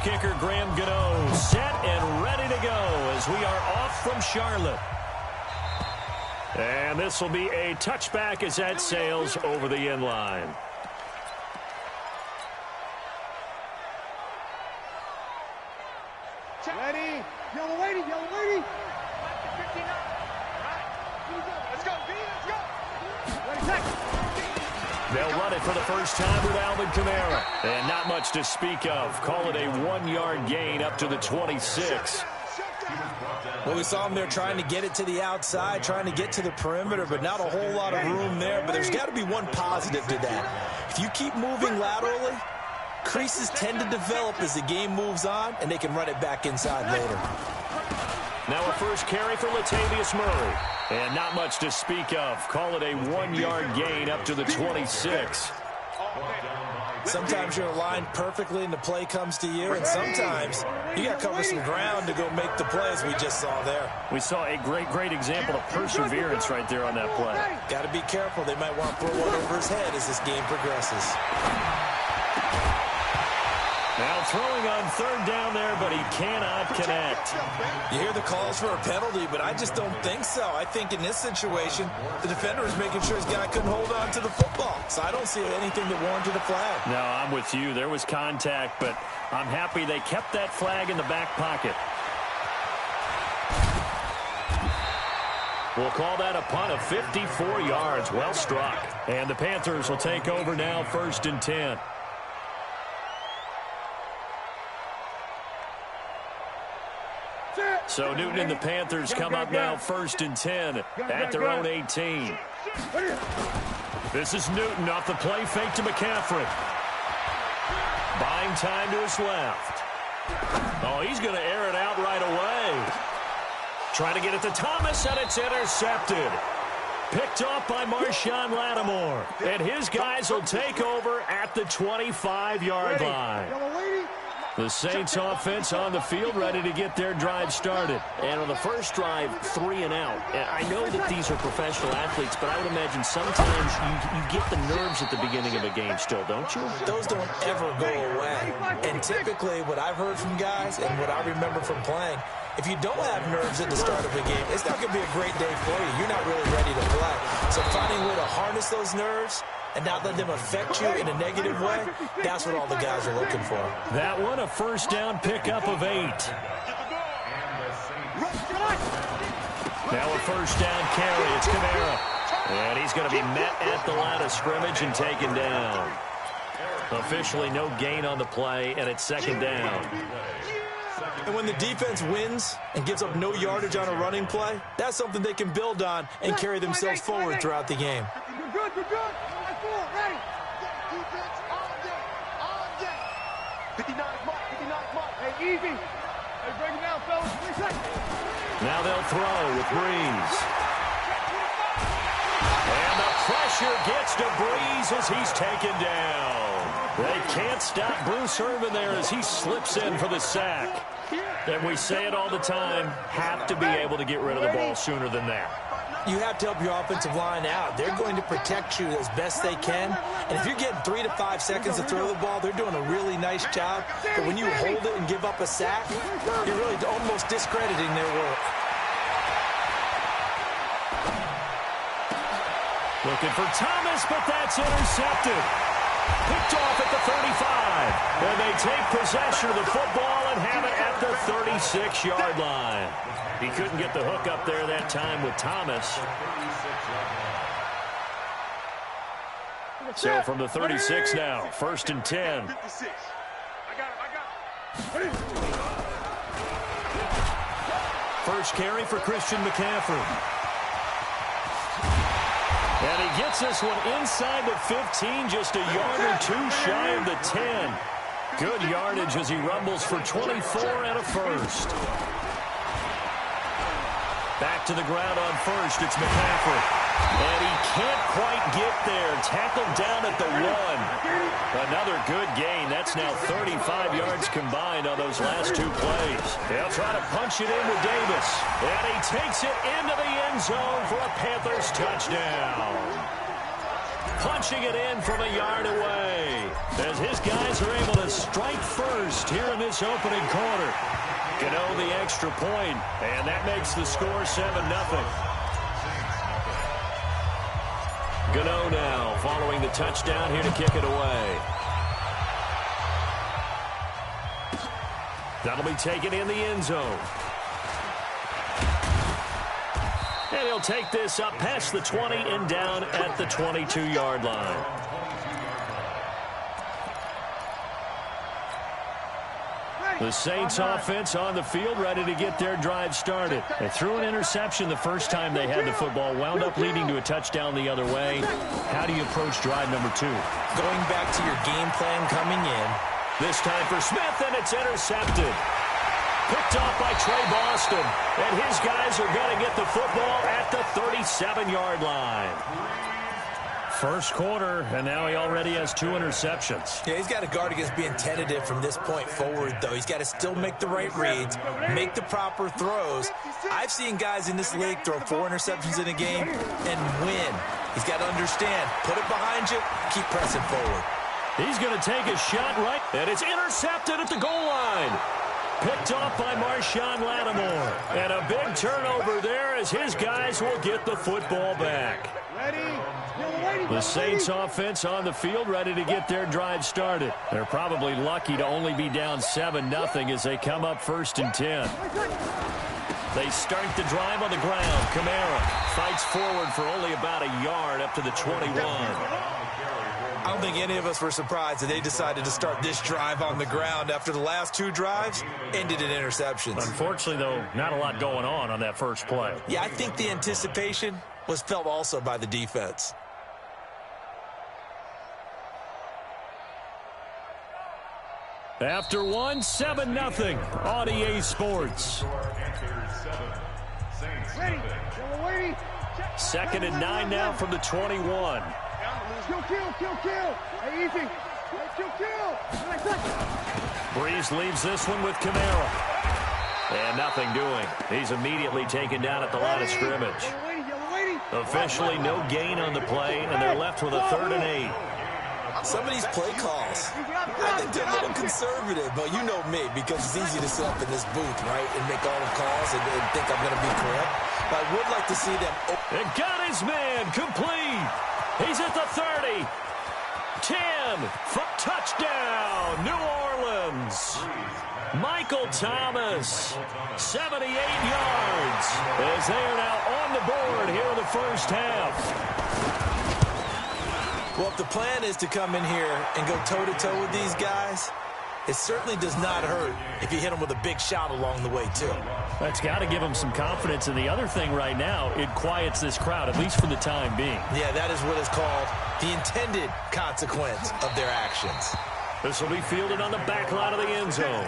kicker Graham Gano set and ready to go as we are off from Charlotte. And this will be a touchback as that sails over the end line. Ready. Yellow lady, yellow lady. Let's go, B, let's go. Ready, set. They'll run it for the first time with Alvin Kamara. And not much to speak of. Call it a 1-yard gain up to the 26. Well, we saw him there trying to get it to the outside, trying to get to the perimeter, but not a whole lot of room there. But there's got to be one positive to that. If you keep moving laterally, creases tend to develop as the game moves on, and they can run it back inside later. Now a first carry for Latavius Murray. And not much to speak of. Call it a 1-yard gain up to the 26. Sometimes you're aligned perfectly and the play comes to you, and sometimes you got to cover some ground to go make the plays we just saw there. We saw a great example of perseverance right there on that play. Got to be careful. They might want to throw one over his head as this game progresses. Now throwing on third down there, but he cannot connect. You hear the calls for a penalty, but I just don't think so. I think in this situation, the defender is making sure his guy couldn't hold on to the football. So I don't see anything that warranted a flag. No, I'm with you. There was contact, but I'm happy they kept that flag in the back pocket. We'll call that a punt of 54 yards. Well struck. And the Panthers will take over now, 1st and 10. So Newton and the Panthers come up now 1st and 10 at their own 18. This is Newton off the play fake to McCaffrey. Buying time to his left. Oh, he's going to air it out right away. Trying to get it to Thomas, and it's intercepted. Picked off by Marshawn Lattimore. And his guys will take over at the 25-yard line. The Saints offense on the field, ready to get their drive started. And on the first drive, 3 and out. And I know that these are professional athletes, but I would imagine sometimes you get the nerves at the beginning of a game still, don't you? Those don't ever go away. And typically what I've heard from guys and what I remember from playing, if you don't have nerves at the start of a game, it's not going to be a great day for you. You're not really ready to play. So finding a way to harness those nerves and not let them affect you in a negative way, that's what all the guys are looking for. That one, a first down pickup of 8. Now a first down carry. It's Kamara. And he's going to be met at the line of scrimmage and taken down. Officially no gain on the play, and it's 2nd down. And when the defense wins and gives up no yardage on a running play, that's something they can build on and carry themselves forward throughout the game. Good, good, good. Ready. Defense on deck. 59 mark. Hey, easy. Hey, break it down, fellas. 3 seconds. Now they'll throw with Breeze. And the pressure gets to Breeze as he's taken down. They can't stop Bruce Irvin there as he slips in for the sack. And we say it all the time, have to be able to get rid of the ball sooner than that. You have to help your offensive line out. They're going to protect you as best they can. And if you're getting 3 to 5 seconds to throw the ball, they're doing a really nice job. But when you hold it and give up a sack, you're really almost discrediting their work. Looking for Thomas, but that's intercepted. Picked off at the 35. And they take possession of the football and have it at the 36-yard line. He couldn't get the hook up there that time with Thomas. So from the 36 now, 1st and 10. First carry for Christian McCaffrey. And he gets this one inside the 15, just a yard or 2 shy of the 10. Good yardage as he rumbles for 24 and a first. Back to the ground on first, it's McCaffrey. And he can't quite get there. Tackled down at the 1. Another good gain. That's now 35 yards combined on those last 2 plays. They'll try to punch it in with Davis. And he takes it into the end zone for a Panthers touchdown. punching it in from a yard away. As his guys are able to strike first here in this opening quarter. Gano the extra point, and that makes the score 7-0. Gano now following the touchdown here to kick it away. That'll be taken in the end zone. And he'll take this up past the 20 and down at the 22-yard line. The Saints offense on the field, ready to get their drive started. They threw an interception the first time they had the football, wound up leading to a touchdown the other way. How do you approach drive number 2? Going back to your game plan coming in. This time for Smith, and it's intercepted. Picked off by Trey Boston, and his guys are going to get the football at the 37-yard line. First quarter, and now he already has 2 interceptions. Yeah, he's got to guard against being tentative from this point forward, though. He's got to still make the right reads, make the proper throws. I've seen guys in this league throw 4 interceptions in a game and win. He's got to understand, put it behind you, keep pressing forward. He's going to take a shot right, and it's intercepted at the goal line. Picked off by Marshawn Lattimore. And a big turnover there as his guys will get the football back. The Saints offense on the field ready to get their drive started. They're probably lucky to only be down 7-0 as they come up 1st and 10. They start the drive on the ground. Kamara fights forward for only about a yard up to the 21. I don't think any of us were surprised that they decided to start this drive on the ground after the last 2 drives ended in interceptions. Unfortunately, though, not a lot going on that first play. Yeah, I think the anticipation was felt also by the defense. After 7-0 on EA Sports. 2nd and 9 now from the 21. Kill. Hey, easy. Kill. Breeze leaves this one with Kamara. And nothing doing. He's immediately taken down at the line of scrimmage. Officially no gain on the play, and they're left with a 3rd and 8. Some of these play calls, I think they're a little conservative, but you know me, because it's easy to sit up in this booth, right, and make all the calls and think I'm going to be correct. But I would like to see them. And got his man complete. He's at the 30. 10 for touchdown, New Orleans. Michael Thomas, 78 yards, as they are now on the board here in the first half. Well, if the plan is to come in here and go toe-to-toe with these guys, it certainly does not hurt if you hit them with a big shot along the way, too. That's got to give them some confidence. And the other thing right now, it quiets this crowd, at least for the time being. Yeah, that is what is called the intended consequence of their actions. This will be fielded on the back line of the end zone.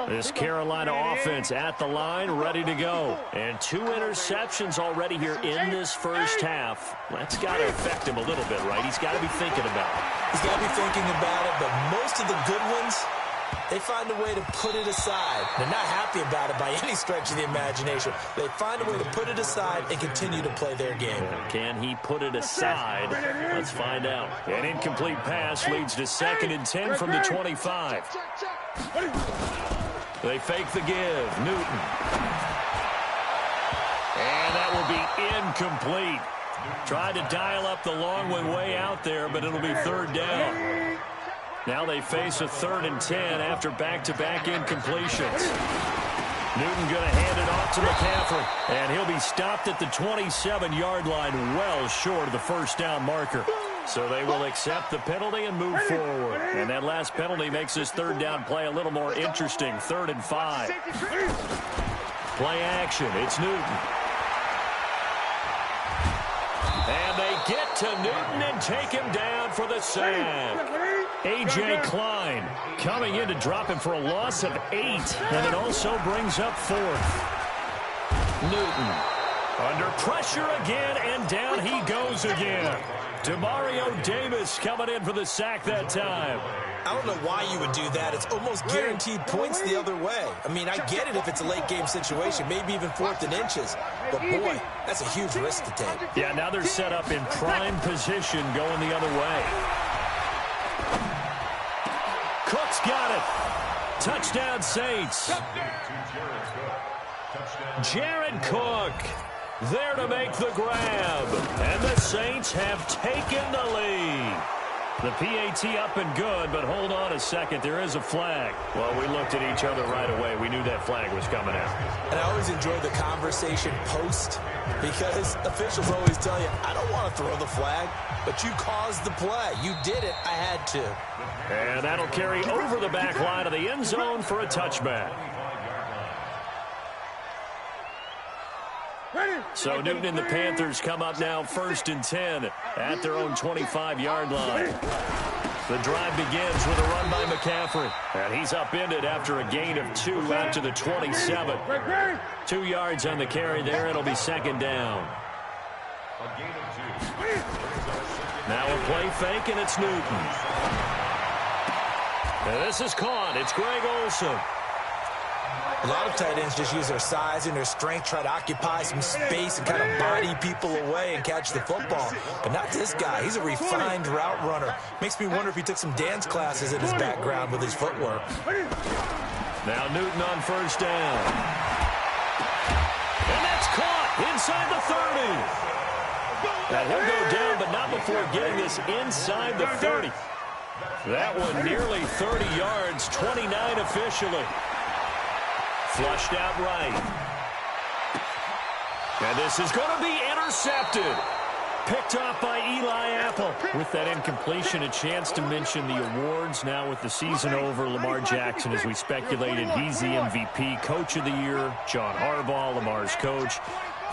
This Carolina offense at the line, ready to go. And 2 interceptions already here in this first half. That's got to affect him a little bit, right? He's got to be thinking about it. He's got to be thinking about it, but most of the good ones, they find a way to put it aside. They're not happy about it by any stretch of the imagination. They find a way to put it aside and continue to play their game. Can he put it aside? Let's find out. An incomplete pass leads to 2nd and 10 from the 25. They fake the give. Newton. And that will be incomplete. Tried to dial up the long way out there, but it'll be 3rd down. Now they face a 3rd and 10 after back-to-back incompletions. Newton going to hand it off to McCaffrey. And he'll be stopped at the 27-yard line, well short of the first down marker. So they will accept the penalty and move forward. And that last penalty makes this 3rd down play a little more interesting. 3rd and 5. Play action. It's Newton. And they get to Newton and take him down for the sack. A.J. Klein coming in to drop him for a loss of 8. And it also brings up 4th. Newton Under pressure again, and down he goes again. Demario Davis coming in for the sack that time. I don't know why you would do that. It's almost guaranteed points the other way. I mean, I get it if it's a late-game situation, maybe even 4th and inches. But, boy, that's a huge risk to take. Yeah, now they're set up in prime position going the other way. Cook's got it. Touchdown, Saints. Jared Cook there to make the grab. And the Saints have taken the lead. The PAT up and good, but hold on a second. There is a flag. Well, we looked at each other right away. We knew that flag was coming out. And I always enjoy the conversation post because officials always tell you, I don't want to throw the flag, but you caused the play. You did it. I had to. And that'll carry over the back line of the end zone for a touchback. So Newton and the Panthers come up now 1st and 10 at their own 25-yard line. The drive begins with a run by McCaffrey. And he's upended after a gain of 2 out to the 27. 2 yards on the carry there. It'll be 2nd down. Now a play fake, and it's Newton. And this is caught. It's Greg Olsen. A lot of tight ends just use their size and their strength, try to occupy some space and kind of body people away and catch the football. But not this guy. He's a refined route runner. Makes me wonder if he took some dance classes in his background with his footwork. Now Newton on 1st down. And that's caught inside the 30. Now he'll go down, but not before getting this inside the 30. That one nearly 30 yards, 29 officially. Flushed out right. And this is going to be intercepted. Picked off by Eli Apple. With that incompletion, a chance to mention the awards. Now with the season over, Lamar Jackson, as we speculated, he's the MVP, Coach of the Year. John Harbaugh, Lamar's coach.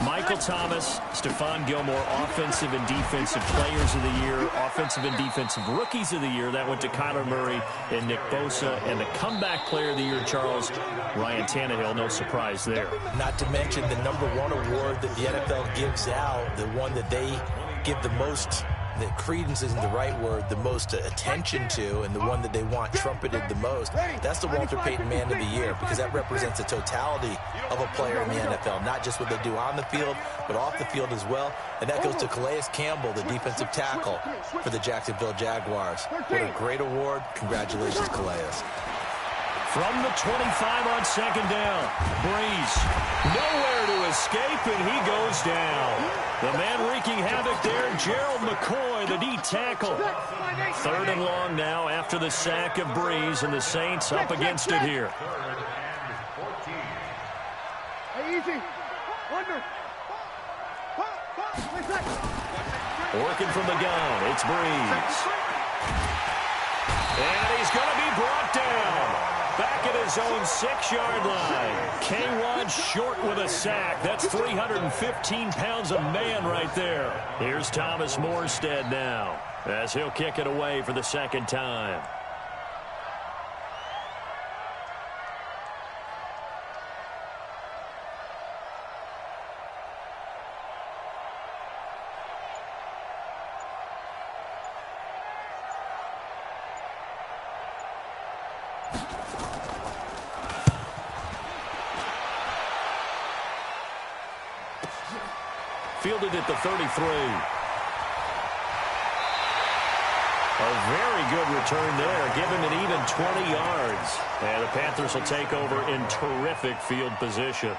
Michael Thomas, Stephon Gilmore, Offensive and Defensive Players of the Year, Offensive and Defensive Rookies of the Year. That went to Kyler Murray and Nick Bosa. And the Comeback Player of the Year, Charles, Ryan Tannehill. No surprise there. Not to mention the #1 award that the NFL gives out, the one that they give the most, that credence isn't the right word, the most attention to, and the one that they want trumpeted the most. That's the Walter Payton Man of the Year, because that represents the totality of a player in the NFL, not just what they do on the field, but off the field as well. And that goes to Calais Campbell, the defensive tackle for the Jacksonville Jaguars. What a great award. Congratulations, Calais. From the 25 on 2nd down, Breeze nowhere to escape, and he goes down. The man wreaking havoc there, Gerald McCoy, the D tackle. 3rd and long now after the sack of Breeze, and the Saints up against it here. Easy. Under. Working from the gun, it's Breeze. And he's going to be brought down. Back at his own 6-yard line. K-Rod short with a sack. That's 315 pounds a man right there. Here's Thomas Morstead now, as he'll kick it away for the 2nd time. Fielded at the 33. A very good return there. Give him an even 20 yards. And the Panthers will take over in terrific field position.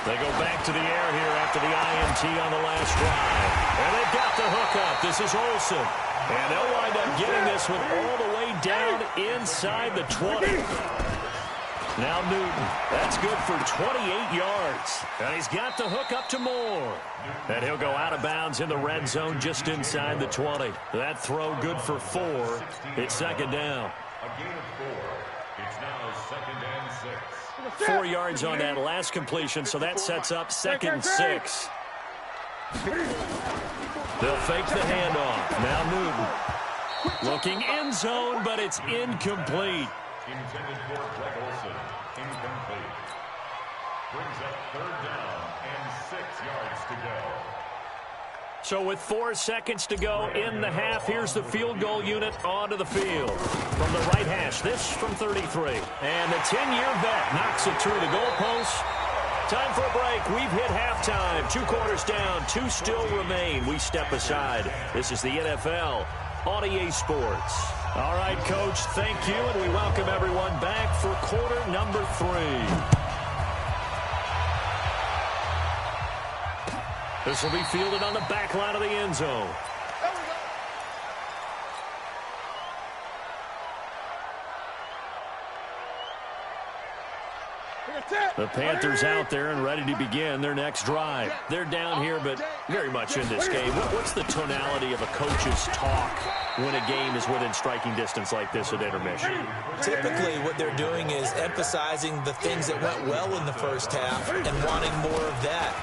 They go back to the air here after the INT on the last drive. And they've got the hook up. This is Olsen. And they'll wind up getting this one all the way down inside the 20. Now Newton. That's good for 28 yards. And he's got the hook up to Moore. And he'll go out of bounds in the red zone just inside the 20. That throw good for 4. It's 2nd down. A gain of 4. It's now 2nd and 6. 4 yards on that last completion, so that sets up 2nd and 6. They'll fake the handoff. Now Newton. Looking end zone, but it's incomplete. intended for Greg Olsen. Incomplete. Brings up 3rd down and 6 yards to go. So with 4 seconds to go in the half, here's the field goal unit onto the field. From the right hash, this from 33. And the 10-year vet knocks it through the goalpost. Time for a break. We've hit halftime. 2 quarters down, 2 still remain. We step aside. This is the NFL on EA Sports. All right, Coach, thank you, and we welcome everyone back for quarter number 3. This will be fielded on the back line of the end zone. The Panthers out there and ready to begin their next drive. They're down here, but very much in this game. What's the tonality of a coach's talk when a game is within striking distance like this at intermission? Typically, what they're doing is emphasizing the things that went well in the first half and wanting more of that.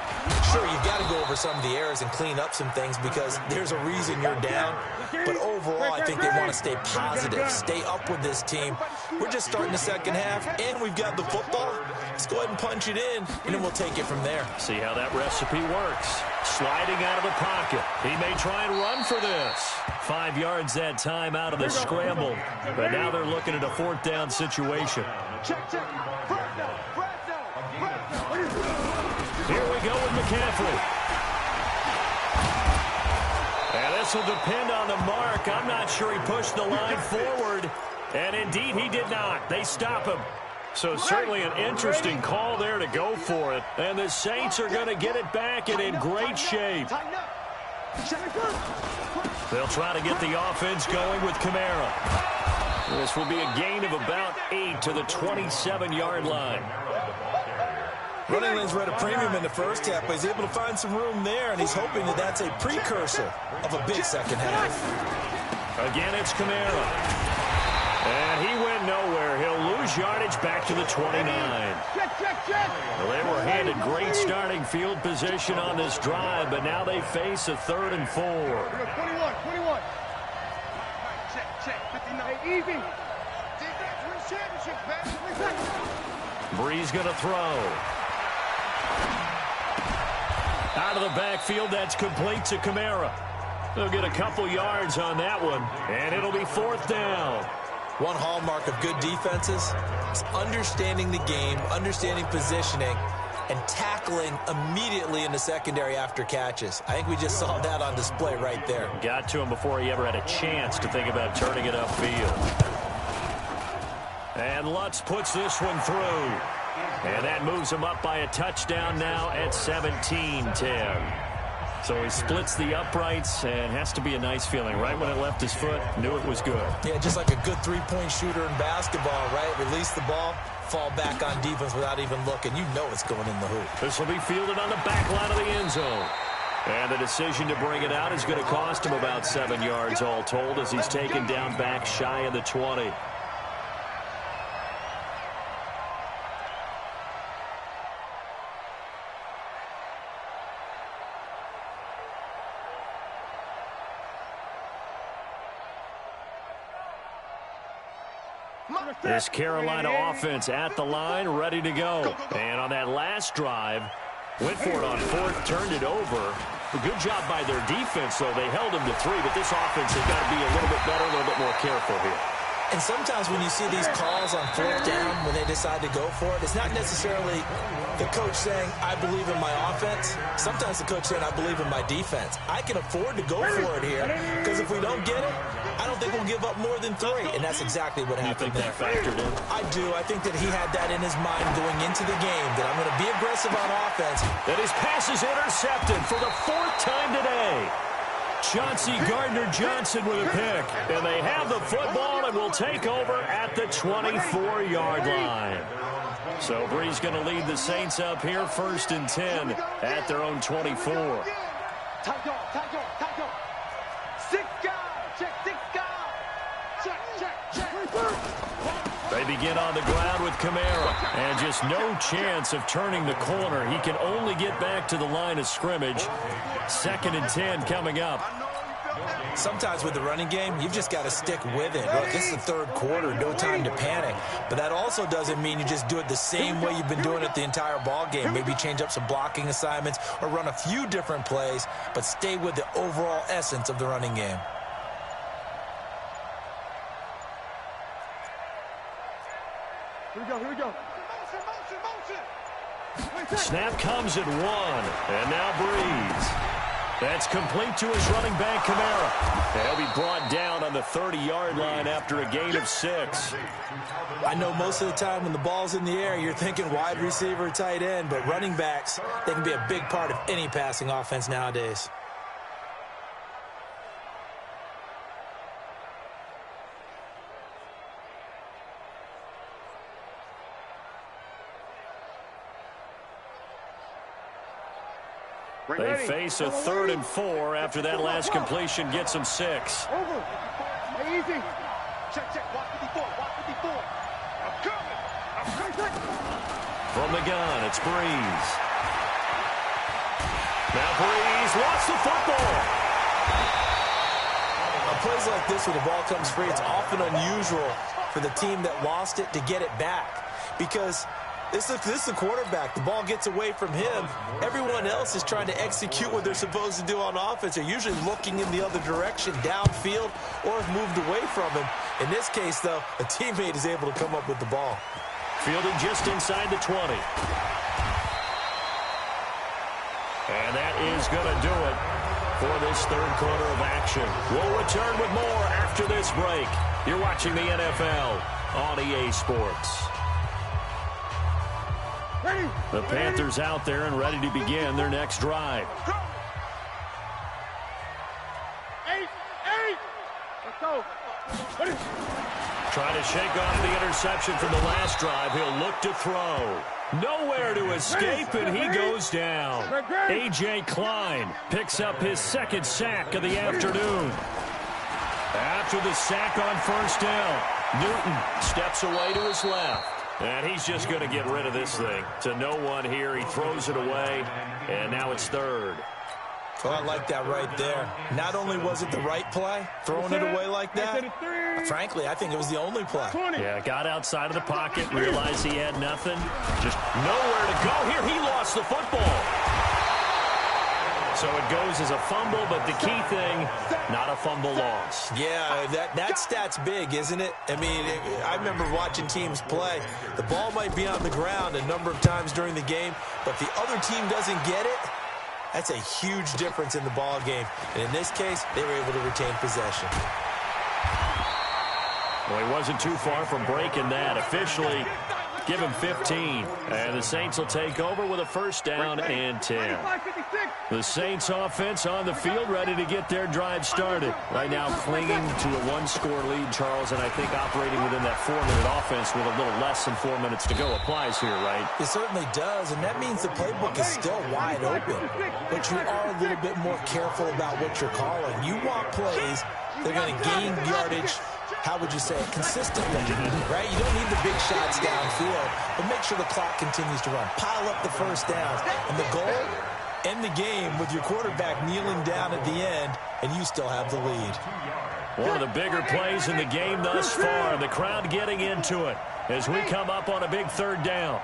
Sure, you've got to go over some of the errors and clean up some things because there's a reason you're down. But overall, I think they want to stay positive, stay up with this team. We're just starting the second half, and we've got the football. Let's go ahead and punch it in, and then we'll take it from there. See how that recipe works. Sliding out of the pocket. He may try and run for this. 5 yards that time out of the scramble. But now they're looking at a 4th down situation. Here we go with McCaffrey. And this will depend on the mark. I'm not sure he pushed the line forward. And indeed, he did not. They stop him. So certainly an interesting call there to go for it. And the Saints are going to get it back and in great shape. They'll try to get the offense going with Kamara. This will be a gain of about 8 to the 27-yard line. Running lanes were at a premium in the first half, but he's able to find some room there, and he's hoping that that's a precursor of a big second half. Again, it's Kamara. And he went nowhere. He'll lose yardage back to the 29. Well, they were handed great starting field position on this drive, but now they face a 3rd and 4. 21. Check. 59. Easy. Breeze going to throw. Out of the backfield, that's complete to Kamara. They'll get a couple yards on that one, and it'll be 4th down. One hallmark of good defenses is understanding the game, understanding positioning, and tackling immediately in the secondary after catches. I think we just saw that on display right there. Got to him before he ever had a chance to think about turning it upfield. And Lutz puts this one through. And that moves him up by a touchdown now at 17-10. So he splits the uprights and has to be a nice feeling. Right when it left his foot, knew it was good. Yeah, just like a good three-point shooter in basketball, right? Release the ball, fall back on defense without even looking. You know it's going in the hoop. This will be fielded on the back line of the end zone. And the decision to bring it out is going to cost him about 7 yards all told as he's taken down back shy of the 20. This Carolina offense at the line, ready to go. And on that last drive, went for it on 4th, turned it over. A good job by their defense, though. They held them to 3, but this offense has got to be a little bit better, a little bit more careful here. And sometimes when you see these calls on 4th down, when they decide to go for it, it's not necessarily the coach saying, I believe in my offense. Sometimes the coach saying, I believe in my defense. I can afford to go for it here because if we don't get it, I don't think we'll give up more than 3. And that's exactly what happened there. You think that factored in? I do. I think that he had that in his mind going into the game, that I'm going to be aggressive on offense. That his pass is intercepted for the 4th time today. Chauncey Gardner-Johnson with a pick. And they have the football and will take over at the 24-yard line. So Breeze going to lead the Saints up here 1st and 10 at their own 24. Tight dog. 6 guys. Check 6 guys. Check. They begin on the ground with Kamara. And just no chance of turning the corner. He can only get back to the line of scrimmage. 2nd and 10 coming up. Sometimes with the running game, you've just got to stick with it. Look, this is the third quarter, no time to panic. But that also doesn't mean you just do it the same way you've been doing it the entire ball game. Maybe change up some blocking assignments or run a few different plays, but stay with the overall essence of the running game. Here we go, here we go. Snap comes at 1, and now Breeze. That's complete to his running back, Kamara. He'll be brought down on the 30-yard line after a gain of 6. I know most of the time when the ball's in the air, you're thinking wide receiver, tight end, but running backs, they can be a big part of any passing offense nowadays. They face a 3rd and 4 after that last completion gets them 6. Over. Hey, easy. Check, check. Watch 54. Watch 54. I'm coming. From the gun, it's Breeze. Now Breeze lost the football. On plays like this where the ball comes free, it's often unusual for the team that lost it to get it back. Because this is the quarterback. The ball gets away from him. Everyone else is trying to execute what they're supposed to do on offense. They're usually looking in the other direction, downfield, or have moved away from him. In this case, though, a teammate is able to come up with the ball. Fielded just inside the 20. And that is going to do it for this third quarter of action. We'll return with more after this break. You're watching the NFL on EA Sports. The Panthers out there and ready to begin their next drive. 8. Let's go. Trying to shake off the interception from the last drive. He'll look to throw. Nowhere to escape, and he goes down. A.J. Klein picks up his 2nd sack of the afternoon. After the sack on first down, Newton steps away to his left. And he's just going to get rid of this thing. To no one here. He throws it away, and now it's 3rd. Well, I like that right there. Not only was it the right play, throwing it away like that, frankly, I think it was the only play. Yeah, got outside of the pocket, realized he had nothing. Just nowhere to go. Here, he lost the football. So it goes as a fumble, but the key thing, not a fumble loss. Yeah, that stat's big, isn't it? I mean, I remember watching teams play. The ball might be on the ground a number of times during the game, but the other team doesn't get it. That's a huge difference in the ball game. And in this case, they were able to retain possession. Well, he wasn't too far from breaking that. Officially, give him 15. And the Saints will take over with a first down and 10. The Saints offense on the field, ready to get their drive started. Right now clinging to a 1-score lead, Charles, and I think operating within that 4-minute offense with a little less than 4 minutes to go applies here, right? It certainly does, and that means the playbook is still wide open. But you are a little bit more careful about what you're calling. You want plays that are going to gain yardage, how would you say it, consistently, right? You don't need the big shots downfield, but make sure the clock continues to run. Pile up the first downs. And the goal, end the game with your quarterback kneeling down at the end, and you still have the lead. One of the bigger plays in the game thus far. The crowd getting into it as we come up on a big 3rd down.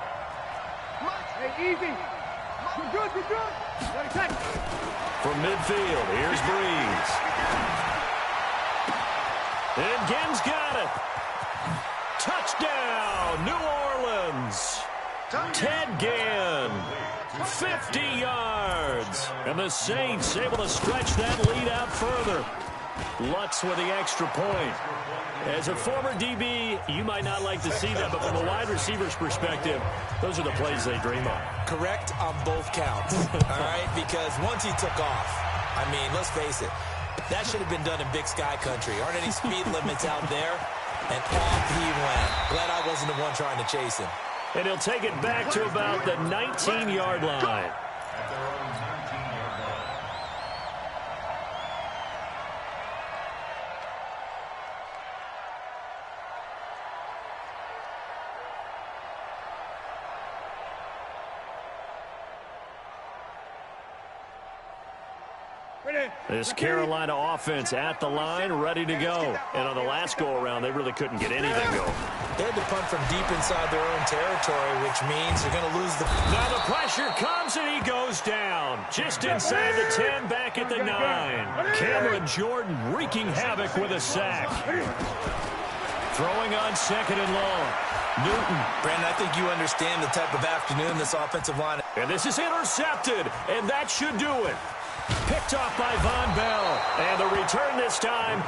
Hey, easy. You're good, you're good. From midfield, here's Breeze. And Ginn's got it. Touchdown, New Orleans. Ted Ginn, 50 yards. And the Saints able to stretch that lead out further. Lutz with the extra point. As a former DB, you might not like to see that, but from a wide receiver's perspective, those are the plays they dream of. Correct on both counts, all right? Because once he took off, I mean, let's face it, that should have been done in Big Sky country. Aren't any speed limits out there? And off he went. Glad I wasn't the one trying to chase him. And he'll take it back to about the 19-yard line. This Carolina offense at the line, ready to go. And on the last go-around, they really couldn't get anything going. They had to punt from deep inside their own territory, which means they're going to lose the... Now the pressure comes, and he goes down. Just inside the 10, back at the 9. Cameron Jordan wreaking havoc with a sack. Throwing on 2nd and long. Newton. Brandon, I think you understand the type of afternoon this offensive line. And this is intercepted, and that should do it. Picked off by Von Bell. And the return this time